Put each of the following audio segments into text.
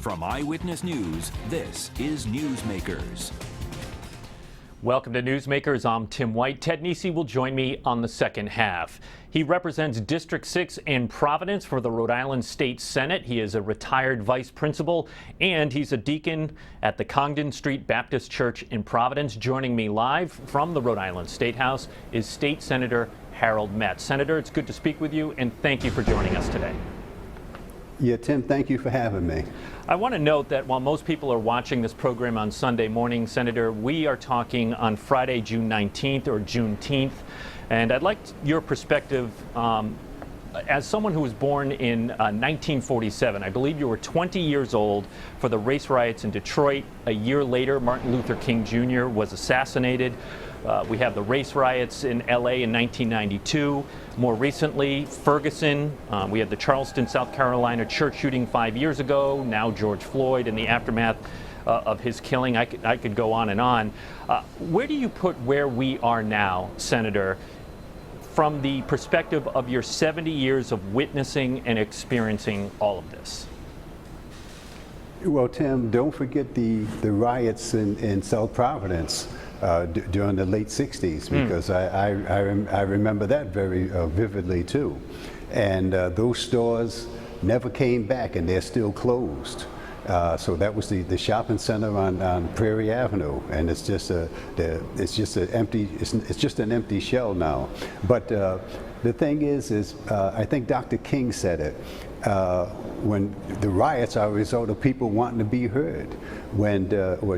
From Eyewitness News, this is Newsmakers. Welcome to Newsmakers. I'm Tim White. Ted Nesi will join me on the second half. He represents District 6 in Providence for the Rhode Island State Senate. He is a retired vice principal, and he's a deacon at the Congdon Street Baptist Church in Providence. Joining me live from the Rhode Island State House is State Senator Harold Metz. Senator, it's good to speak with you, and thank you for joining us today. Yeah, Tim, thank you for having me. I want to note that while most people are watching this program on Sunday morning, Senator, we are talking on Friday, June 19th or Juneteenth. And I'd like your perspective as someone who was born in 1947. I believe you were 20 years old for the race riots in Detroit. A year later, Martin Luther King Jr. was assassinated. We have the race riots in LA in 1992. More recently, Ferguson. We had the Charleston, South Carolina church shooting 5 years ago. Now George Floyd in the aftermath of his killing. I could go on and on. Where do you put where we are now, Senator, from the perspective of your 70 years of witnessing and experiencing all of this? Well, Tim, don't forget the riots in South Providence during the late 60s, because I remember that very vividly too. And those stores never came back, and they're still closed. So that was the shopping center on Prairie Avenue, and it's just an empty shell now. But the thing is I think Dr. King said it. When the riots are a result of people wanting to be heard, when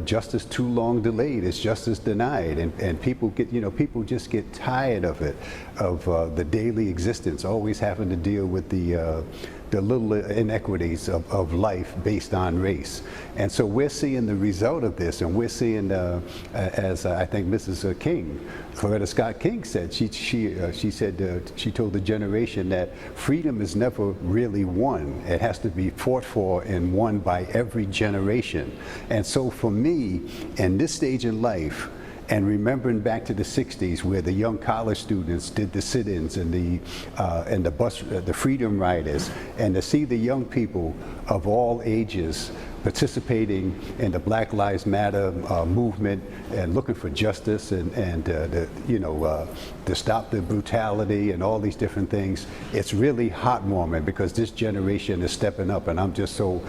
justice too long delayed is justice denied, and people people just get tired of it, of the daily existence, always having to deal with the little inequities of life based on race. And so we're seeing the result of this, and we're seeing, as I think Mrs. King, Coretta Scott King said, she said, she told the generation that freedom is never really won. It has to be fought for and won by every generation. And so for me, in this stage in life, and remembering back to the 60s, where the young college students did the sit-ins and the freedom riders, and to see the young people of all ages participating in the Black Lives Matter movement and looking for justice and to stop the brutality and all these different things, it's really heartwarming, because this generation is stepping up, and I'm just so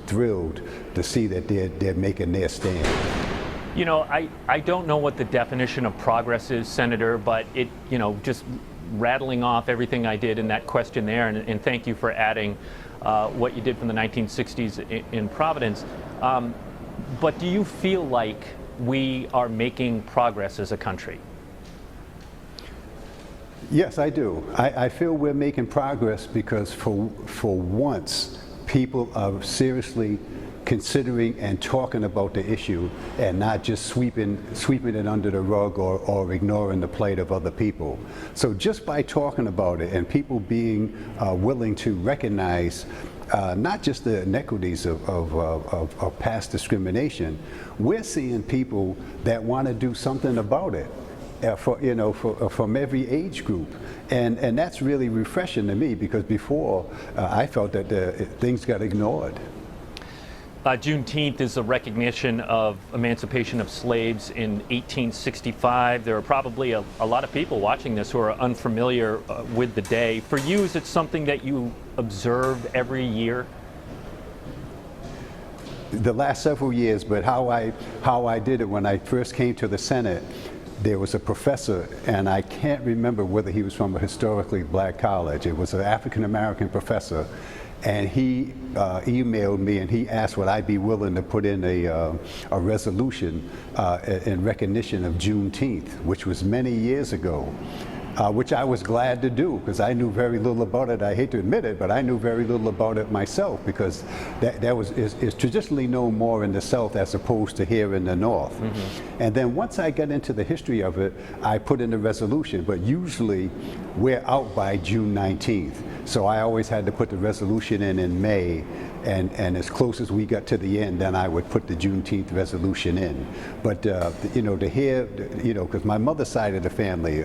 thrilled to see that they're making their stand. You know, I don't know what the definition of progress is, Senator, but it, just rattling off everything I did in that question there, and thank you for adding what you did from the 1960s in Providence. But do you feel like we are making progress as a country? Yes, I do. I feel we're making progress because for once, people are seriously considering and talking about the issue, and not just sweeping it under the rug or ignoring the plight of other people. So just by talking about it and people being willing to recognize not just the inequities of past discrimination, we're seeing people that want to do something about it. From every age group, and that's really refreshing to me, because before I felt that things got ignored. Juneteenth is a recognition of emancipation of slaves in 1865. There are probably a lot of people watching this who are unfamiliar with the day. For you, is it something that you observe every year? The last several years, but how I did it when I first came to the Senate, there was a professor, and I can't remember whether he was from a historically black college. It was an African-American professor. And he emailed me, and he asked would I be willing to put in a resolution in recognition of Juneteenth, which was many years ago, which I was glad to do, because I knew very little about it. I hate to admit it, but I knew very little about it myself, because is traditionally known more in the South as opposed to here in the North. Mm-hmm. And then once I got into the history of it, I put in a resolution, but usually we're out by June 19th. So I always had to put the resolution in May, and as close as we got to the end, then I would put the Juneteenth resolution in. But to hear, because my mother's side of the family,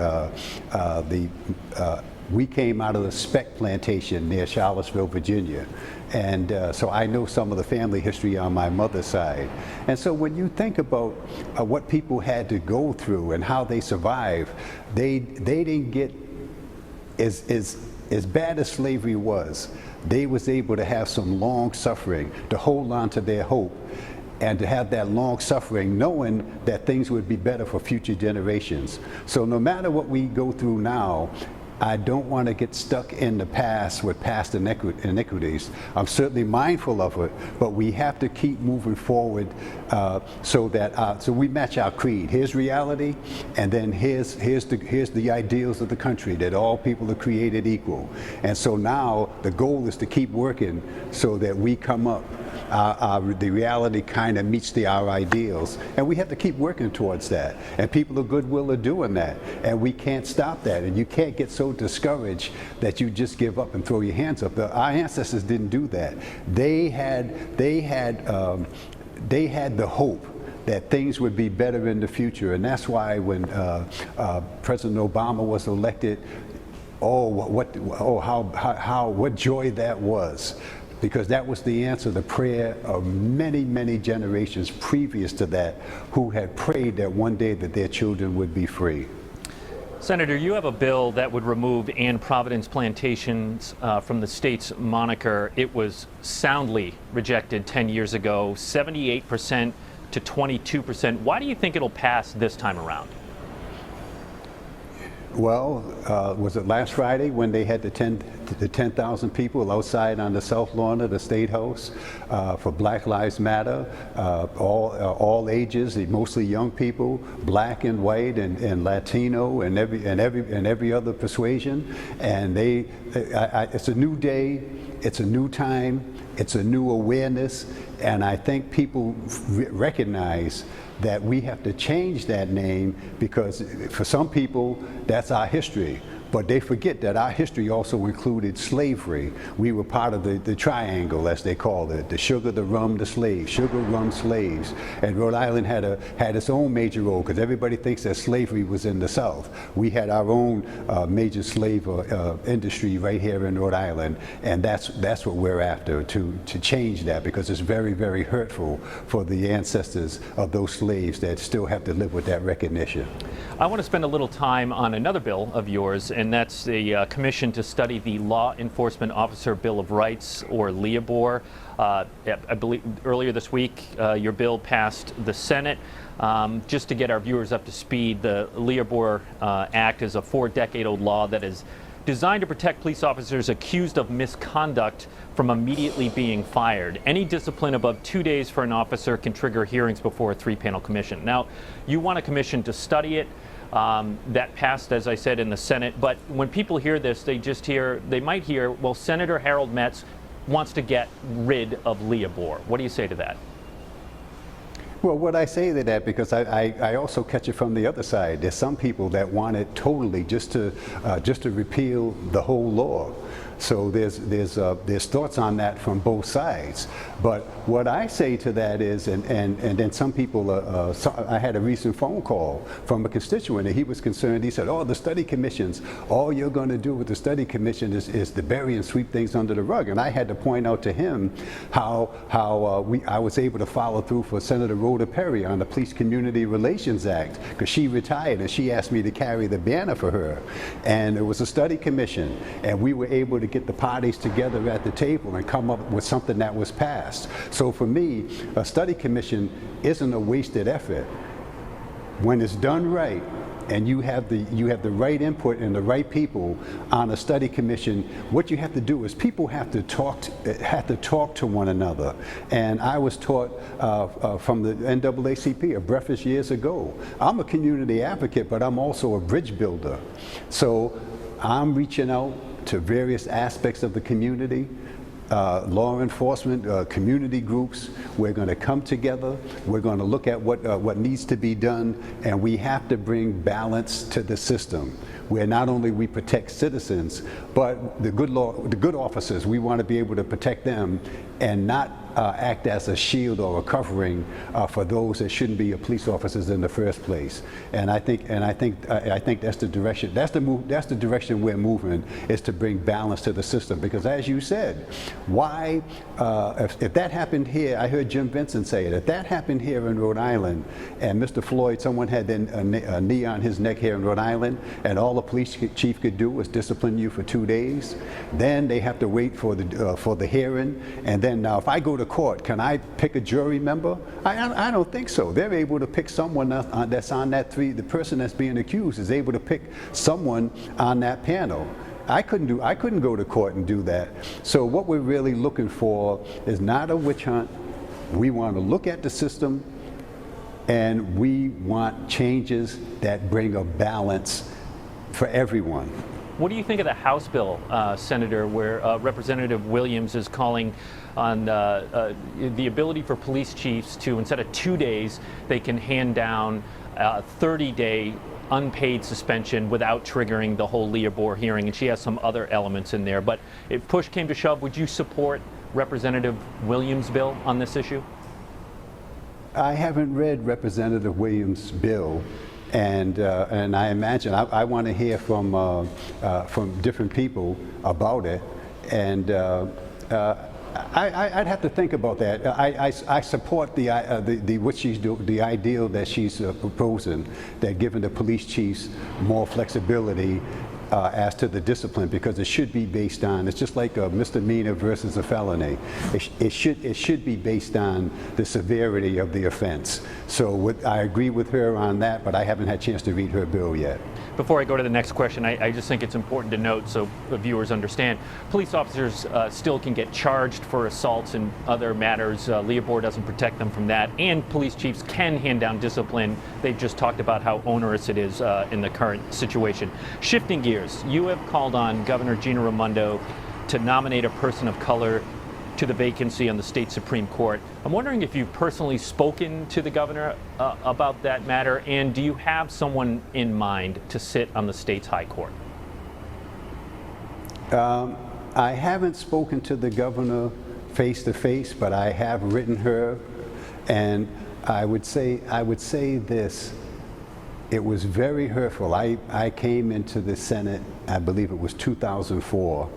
We came out of the Speck Plantation near Charlottesville, Virginia. And so I know some of the family history on my mother's side. And so when you think about what people had to go through and how they survived, they didn't get as bad as slavery was. They was able to have some long suffering to hold on to their hope and to have that long suffering knowing that things would be better for future generations. So no matter what we go through now, I don't want to get stuck in the past with past iniquities. I'm certainly mindful of it, but we have to keep moving forward so that so we match our creed. Here's reality, and then here's the ideals of the country, that all people are created equal. And so now the goal is to keep working so that we come up. The reality kind of meets our ideals, and we have to keep working towards that. And people of goodwill are doing that, and we can't stop that. And you can't get so discouraged that you just give up and throw your hands up. Our ancestors didn't do that. They had the hope that things would be better in the future, and that's why when President Obama was elected, what joy that was. Because that was the answer, the prayer of many, many generations previous to that who had prayed that one day that their children would be free. Senator, you have a bill that would remove Providence Plantations from the state's moniker. It was soundly rejected 10 years ago, 78% to 22%. Why do you think it'll pass this time around? Well, was it last Friday when they had the 10,000 people outside on the south lawn of the State House for Black Lives Matter, all ages, mostly young people, black and white and Latino and every other persuasion, and it's a new day, it's a new time, it's a new awareness, and I think people recognize that we have to change that name because for some people that's our history. But they forget that our history also included slavery. We were part of the triangle, as they called it, the sugar, the rum, the slaves, sugar, rum, slaves. And Rhode Island had its own major role because everybody thinks that slavery was in the South. We had our own major slave industry right here in Rhode Island, and that's what we're after, to change that, because it's very, very hurtful for the ancestors of those slaves that still have to live with that recognition. I want to spend a little time on another bill of yours, and that's the commission to study the Law Enforcement Officer Bill of Rights, or LEOBOR. I believe earlier this week your bill passed the Senate. Just to get our viewers up to speed, the LEOBOR Act is a 4-decade-old law that is designed to protect police officers accused of misconduct from immediately being fired. Any discipline above 2 days for an officer can trigger hearings before a 3-panel commission. Now, you want a commission to study it. That passed, as I said, in the Senate. But when people hear this, they might hear, well, Senator Harold Metz wants to get rid of LEOBOR. What do you say to that? Well, what I say to that, because I also catch it from the other side. There's some people that want it totally just to repeal the whole law. So there's thoughts on that from both sides. But what I say to that is, and then some people, I had a recent phone call from a constituent, and he was concerned. He said, "Oh, the study commissions, all you're going to do with the study commission is to bury and sweep things under the rug." And I had to point out to him how I was able to follow through for Senator Rhoda Perry on the Police Community Relations Act, because she retired and she asked me to carry the banner for her. And it was a study commission, and we were able to get the parties together at the table and come up with something that was passed. So for me, a study commission isn't a wasted effort. When it's done right, and you have the right input and the right people on a study commission, what you have to do is people have to talk to one another. And I was taught from the NAACP, a breakfast years ago. I'm a community advocate, but I'm also a bridge builder. So I'm reaching out to various aspects of the community, law enforcement, community groups. We're going to come together. We're going to look at what needs to be done, and we have to bring balance to the system, where not only we protect citizens, but the good officers. We want to be able to protect them and not act as a shield or a covering for those that shouldn't be police officers in the first place. And I think that's the direction. That's the direction we're moving, is to bring balance to the system. Because as you said, why if that happened here, I heard Jim Vincent say it. If that happened here in Rhode Island, and Mr. Floyd, someone had a knee on his neck here in Rhode Island, and all the police chief could do was discipline you for 2 days, then they have to wait for the hearing. And then now, if I go to court, can I pick a jury member? I don't think so. They're able to pick someone that's on that the person that's being accused is able to pick someone on that panel. I couldn't go to court and do that. So what we're really looking for is not a witch hunt. We want to look at the system, and we want changes that bring a balance for everyone. What do you think of the House bill, Senator, where Representative Williams is calling on the ability for police chiefs to, instead of 2 days, they can hand down a 30-day unpaid suspension without triggering the whole Leah Bohr hearing, and she has some other elements in there. But if push came to shove, would you support Representative Williams' bill on this issue? I haven't read Representative Williams' bill, and I imagine I want to hear from different people about it, and I'd have to think about that. I support the ideal that she's proposing, that giving the police chiefs more flexibility as to the discipline, because it should be based on, it's just like a misdemeanor versus a felony. It should be based on the severity of the offense. So I agree with her on that, but I haven't had a chance to read her bill yet. Before I go to the next question, I just think it's important to note, so the viewers understand, police officers still can get charged for assaults and other matters. Leah Bohr doesn't protect them from that, and police chiefs can hand down discipline. They've just talked about how onerous it is in the current situation. Shifting gears, you have called on Governor Gina Raimondo to nominate a person of color to the vacancy on the state Supreme Court. I'm wondering if you've personally spoken to the governor about that matter, and do you have someone in mind to sit on the state's high court? I haven't spoken to the governor face to face, but I have written her, and I would say this: it was very hurtful. I came into the Senate, I believe it was 2004.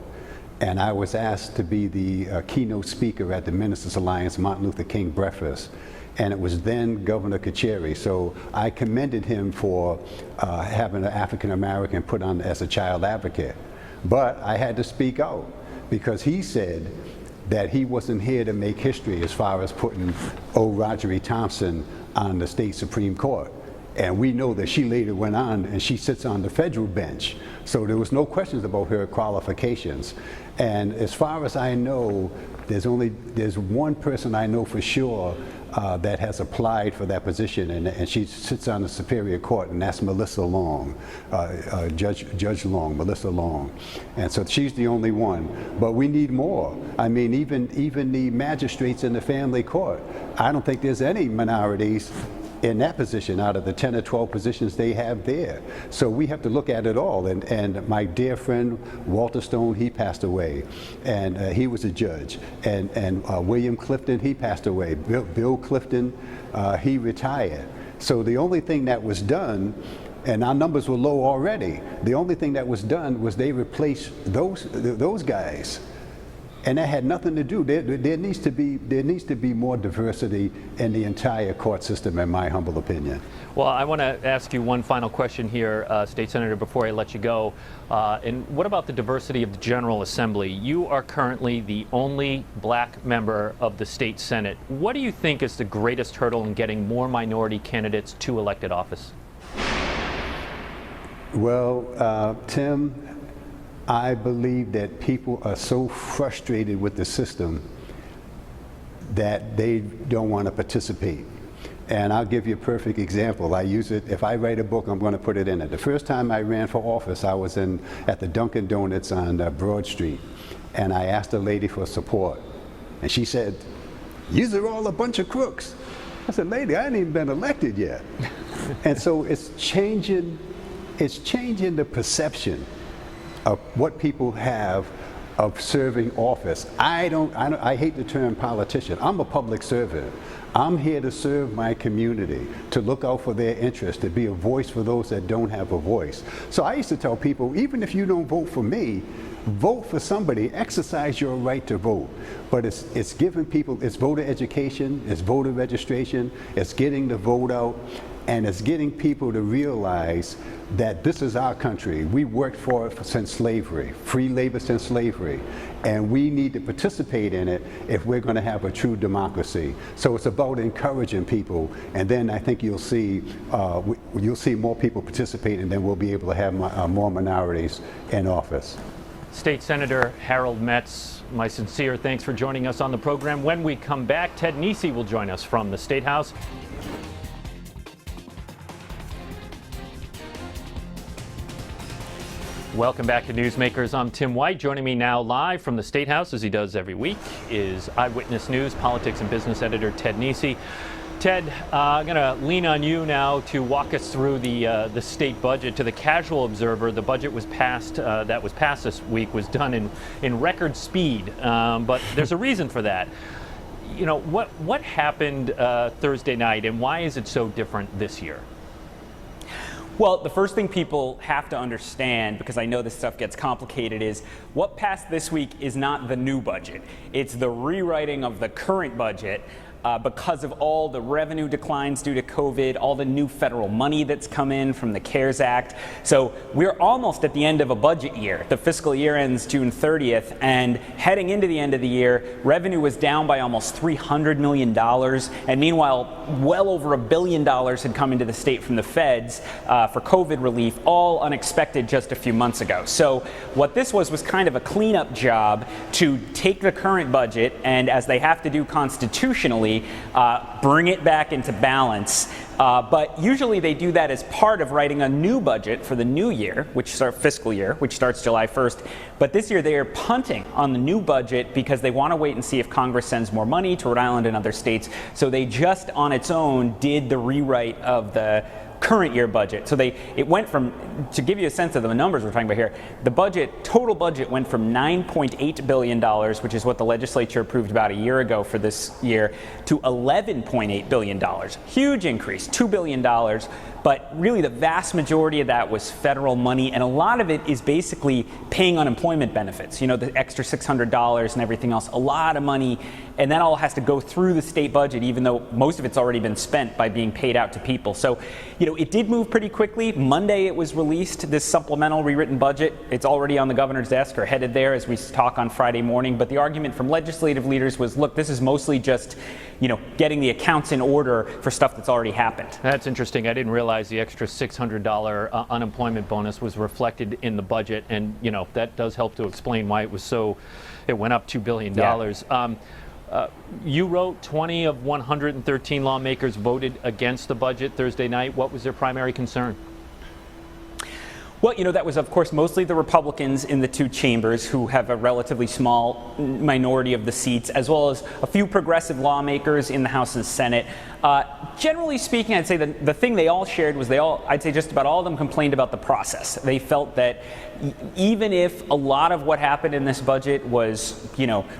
And I was asked to be the keynote speaker at the Ministers Alliance Martin Luther King breakfast. And it was then Governor Carcieri. So I commended him for having an African American put on as a child advocate. But I had to speak out, because he said that he wasn't here to make history as far as putting old Marjorie Thompson on the state Supreme Court. And we know that she later went on and she sits on the federal bench. So there was no questions about her qualifications. And as far as I know, there's one person I know for sure that has applied for that position, and she sits on the Superior Court, and that's Melissa Long, Judge Long, Melissa Long. And so she's the only one. But we need more. I mean, even the magistrates in the family court, I don't think there's any minorities in that position out of the 10 or 12 positions they have there. So we have to look at it all. And my dear friend Walter Stone, he passed away, and he was a judge. And William Clifton, he passed away. Bill Clifton, he retired. So the only thing that was done, and our numbers were low already, the only thing that was done was they replaced those guys. And that had nothing to do. There needs to be more diversity in the entire court system, in my humble opinion. Well, I want to ask you one final question here, State Senator, before I let you go. And what about the diversity of the General Assembly? You are currently the only black member of the State Senate. What do you think is the greatest hurdle in getting more minority candidates to elected office? Well, Tim, I believe that people are so frustrated with the system that they don't want to participate. And I'll give you a perfect example. I use it, if I write a book, I'm going to put it in it. The first time I ran for office, I was at the Dunkin' Donuts on Broad Street, and I asked a lady for support. And she said, "Yous are all a bunch of crooks." I said, "Lady, I ain't even been elected yet." And so it's changing the perception of what people have of serving office. I hate the term politician. I'm a public servant. I'm here to serve my community, to look out for their interests, to be a voice for those that don't have a voice. So I used to tell people, even if you don't vote for me, vote for somebody, exercise your right to vote. But it's giving people, it's voter education, it's voter registration, it's getting the vote out, and it's getting people to realize that this is our country. We worked for it since slavery, free labor since slavery, and we need to participate in it if we're going to have a true democracy. So it's about encouraging people, and then I think you'll see more people participate, and then we'll be able to have more minorities in office. State Senator Harold Metz, my sincere thanks for joining us on the program. When we come back, Ted Nesi will join us from the State House. Welcome back to Newsmakers. I'm Tim White. Joining me now live from the State House, as he does every week, is Eyewitness News politics and business editor Ted Nesi. Ted, I'm going to lean on you now to walk us through the state budget. To the casual observer, the budget was passed that was passed this week was done in record speed, but there's a reason for that. You know, what happened Thursday night, and why is it so different this year? Well, the first thing people have to understand, because I know this stuff gets complicated, is what passed this week is not the new budget. It's the rewriting of the current budget because of all the revenue declines due to COVID, all the new federal money that's come in from the CARES Act. So we're almost at the end of a budget year. The fiscal year ends June 30th, and heading into the end of the year, revenue was down by almost $300 million. And meanwhile, well over $1 billion had come into the state from the feds for COVID relief, all unexpected just a few months ago. So what this was kind of a cleanup job to take the current budget and, as they have to do constitutionally, bring it back into balance. But usually they do that as part of writing a new budget for the new year, fiscal year, which starts July 1st. But this year they are punting on the new budget because they want to wait and see if Congress sends more money to Rhode Island and other states. So they just on its own did the rewrite of the current year budget. So it went from, to give you a sense of the numbers we're talking about here, the total budget went from $9.8 billion, which is what the legislature approved about a year ago for this year, to $11.8 billion. Huge increase, $2 billion. But really the vast majority of that was federal money, and a lot of it is basically paying unemployment benefits, the extra $600 and everything else, a lot of money, and that all has to go through the state budget, even though most of it's already been spent by being paid out to people. So, it did move pretty quickly. Monday it was released, this supplemental rewritten budget. It's already on the governor's desk or headed there as we talk on Friday morning. But the argument from legislative leaders was, look, this is mostly just, getting the accounts in order for stuff that's already happened. That's interesting. I didn't realize the extra $600 unemployment bonus was reflected in the budget, and that does help to explain why it went up $2 billion. Yeah. You wrote 20 of 113 lawmakers voted against the budget Thursday night. What was their primary concern? Well, that was, of course, mostly the Republicans in the two chambers who have a relatively small minority of the seats, as well as a few progressive lawmakers in the House and Senate. Generally speaking, I'd say the thing they all shared was I'd say just about all of them complained about the process. They felt that even if a lot of what happened in this budget was,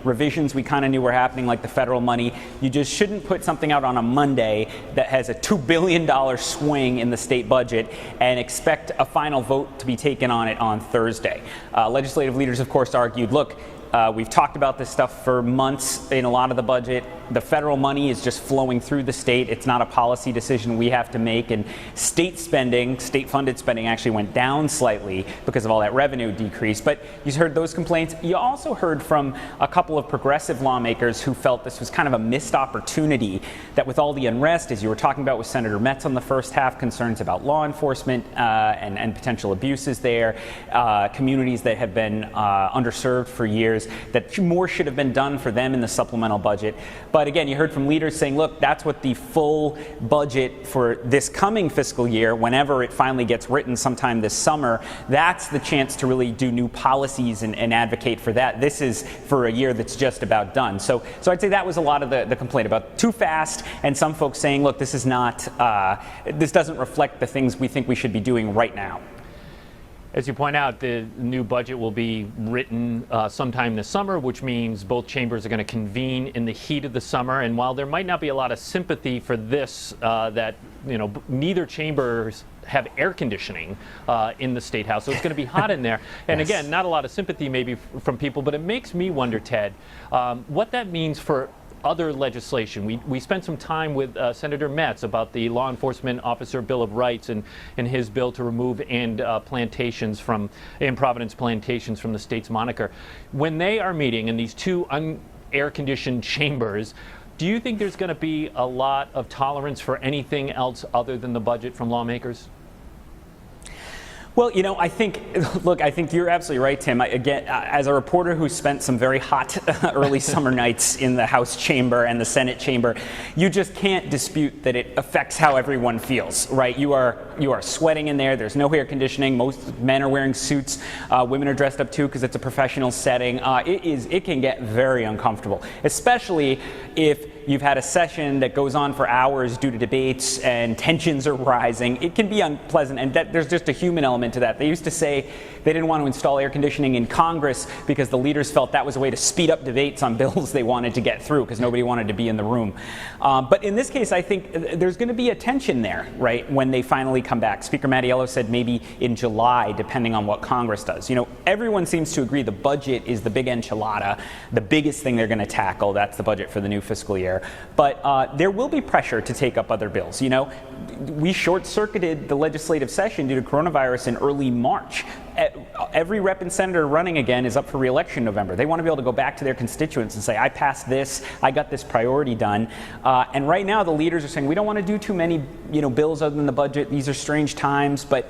revisions we kind of knew were happening, like the federal money, you just shouldn't put something out on a Monday that has a $2 billion swing in the state budget and expect a final vote to be taken on it on Thursday. Legislative leaders, of course, argued, look, we've talked about this stuff for months in a lot of the budget. The federal money is just flowing through the state. It's not a policy decision we have to make. And state-funded spending actually went down slightly because of all that revenue decrease. But you heard those complaints. You also heard from a couple of progressive lawmakers who felt this was kind of a missed opportunity, that with all the unrest, as you were talking about with Senator Metz on the first half, concerns about law enforcement and potential abuses there, communities that have been underserved for years, that more should have been done for them in the supplemental budget. But again, you heard from leaders saying, look, that's what the full budget for this coming fiscal year, whenever it finally gets written sometime this summer, that's the chance to really do new policies and advocate for that. This is for a year that's just about done. So I'd say that was a lot of the complaint about too fast, and some folks saying, look, this doesn't reflect the things we think we should be doing right now. As you point out, the new budget will be written sometime this summer, which means both chambers are going to convene in the heat of the summer. And while there might not be a lot of sympathy for this, neither chambers have air conditioning in the State House, so it's going to be hot in there. And Yes. again, not a lot of sympathy maybe from people, but it makes me wonder, Ted, what that means for other legislation. We spent some time with Senator Metz about the Law Enforcement Officer Bill of Rights and his bill to remove Providence Plantations from the state's moniker. When they are meeting in these two air-conditioned chambers, do you think there's going to be a lot of tolerance for anything else other than the budget from lawmakers? Well, I think you're absolutely right, Tim. Again, as a reporter who spent some very hot early summer nights in the House chamber and the Senate chamber, you just can't dispute that it affects how everyone feels, right? You are sweating in there. There's no air conditioning. Most men are wearing suits. Women are dressed up too because it's a professional setting. It can get very uncomfortable, especially if you've had a session that goes on for hours due to debates and tensions are rising. It can be unpleasant, and there's just a human element to that. They used to say they didn't want to install air conditioning in Congress because the leaders felt that was a way to speed up debates on bills they wanted to get through because nobody wanted to be in the room. But in this case, I think there's going to be a tension there, right, when they finally come back. Speaker Mattiello said maybe in July, depending on what Congress does. Everyone seems to agree the budget is the big enchilada, the biggest thing they're going to tackle. That's the budget for the new fiscal year. But there will be pressure to take up other bills. We short-circuited the legislative session due to coronavirus in early March. Every rep and senator running again is up for re-election in November. They want to be able to go back to their constituents and say, I passed this, I got this priority done. And right now the leaders are saying, we don't want to do too many bills other than the budget. These are strange times. But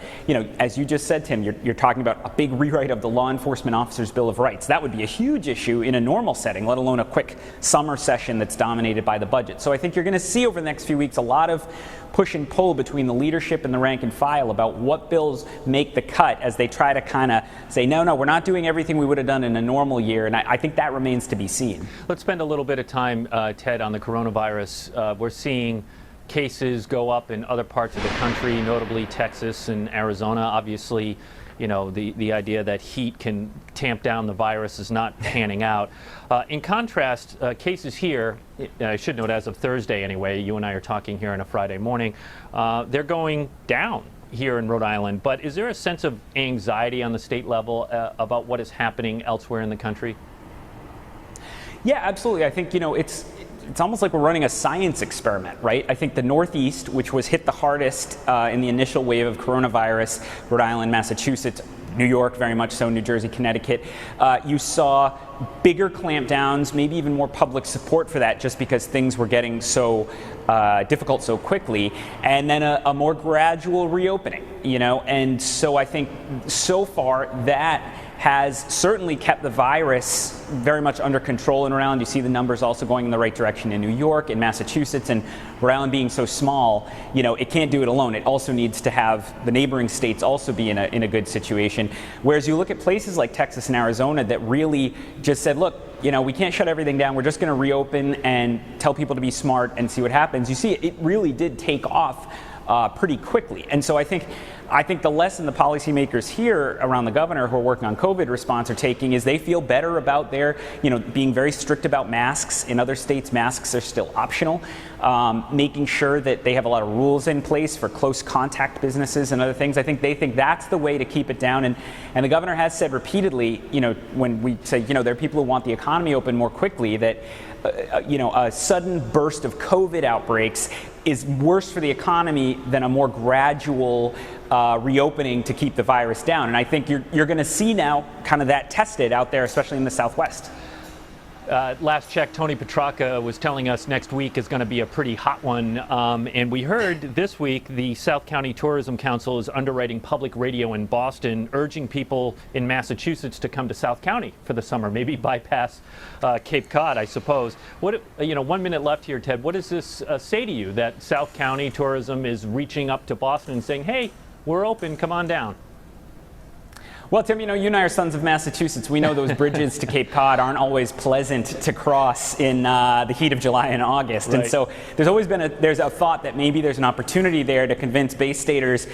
as you just said, Tim, you're talking about a big rewrite of the Law Enforcement Officers Bill of Rights. That would be a huge issue in a normal setting, let alone a quick summer session that's dominated by the budget. So I think you're going to see over the next few weeks a lot of push and pull between the leadership and the rank and file about what bills make the cut as they try to kind of say, no, we're not doing everything we would have done in a normal year. And I think that remains to be seen. Let's spend a little bit of time, Ted, on the coronavirus. We're seeing cases go up in other parts of the country, notably Texas and Arizona. Obviously, the idea that heat can tamp down the virus is not panning out. In contrast, cases here, I should note as of Thursday anyway, you and I are talking here on a Friday morning, they're going down here in Rhode Island. But is there a sense of anxiety on the state level about what is happening elsewhere in the country? Yeah, absolutely. I think, it's almost like we're running a science experiment, right? I think the Northeast, which was hit the hardest in the initial wave of coronavirus, Rhode Island, Massachusetts, New York, very much so, New Jersey, Connecticut, you saw bigger clampdowns, maybe even more public support for that just because things were getting so difficult so quickly, and then a more gradual reopening, and so I think so far that has certainly kept the virus very much under control and around. You see the numbers also going in the right direction in New York, in Massachusetts, and Rhode Island being so small, it can't do it alone. It also needs to have the neighboring states also be in a good situation. Whereas you look at places like Texas and Arizona that really just said, look, we can't shut everything down. We're just going to reopen and tell people to be smart and see what happens. You see, it really did take off pretty quickly. And so I think the lesson the policymakers here around the governor who are working on COVID response are taking is they feel better about their, being very strict about masks. In other states, masks are still optional, making sure that they have a lot of rules in place for close contact businesses and other things. I think they think that's the way to keep it down. And the governor has said repeatedly, when we say, there are people who want the economy open more quickly, that a sudden burst of COVID outbreaks is worse for the economy than a more gradual reopening to keep the virus down. And I think you're going to see now kind of that tested out there, especially in the Southwest. Last check, Tony Petrarca was telling us next week is going to be a pretty hot one. And we heard this week the South County Tourism Council is underwriting public radio in Boston, urging people in Massachusetts to come to South County for the summer, maybe bypass Cape Cod, I suppose. 1 minute left here, Ted. What does this say to you that South County Tourism is reaching up to Boston and saying, hey, we're open, come on down? Well, Tim, you and I are sons of Massachusetts. We know those bridges to Cape Cod aren't always pleasant to cross in the heat of July and August. Right. And so there's always been there's a thought that maybe there's an opportunity there to convince Bay Staters,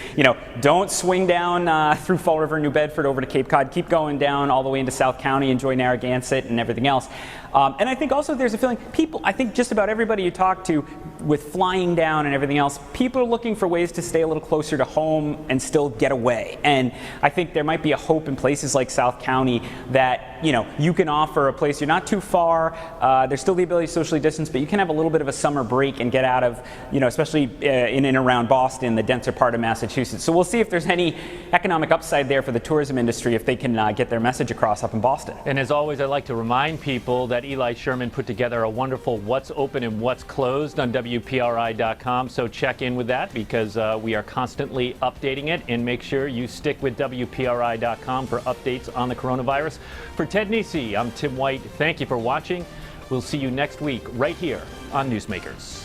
don't swing down through Fall River, New Bedford over to Cape Cod. Keep going down all the way into South County, enjoy Narragansett and everything else. And I think also there's a feeling I think just about everybody you talk to with flying down and everything else, people are looking for ways to stay a little closer to home and still get away. And I think there might be a hope in places like South County that, you can offer a place, you're not too far, there's still the ability to socially distance, but you can have a little bit of a summer break and get out of, especially in and around Boston, the denser part of Massachusetts. So we'll see if there's any economic upside there for the tourism industry if they can get their message across up in Boston. And as always, I'd like to remind people that Eli Sherman put together a wonderful What's Open and What's Closed on WPRI.com. So check in with that because we are constantly updating it, and make sure you stick with WPRI.com for updates on the coronavirus. For Ted Nisi, I'm Tim White. Thank you for watching. We'll see you next week right here on Newsmakers.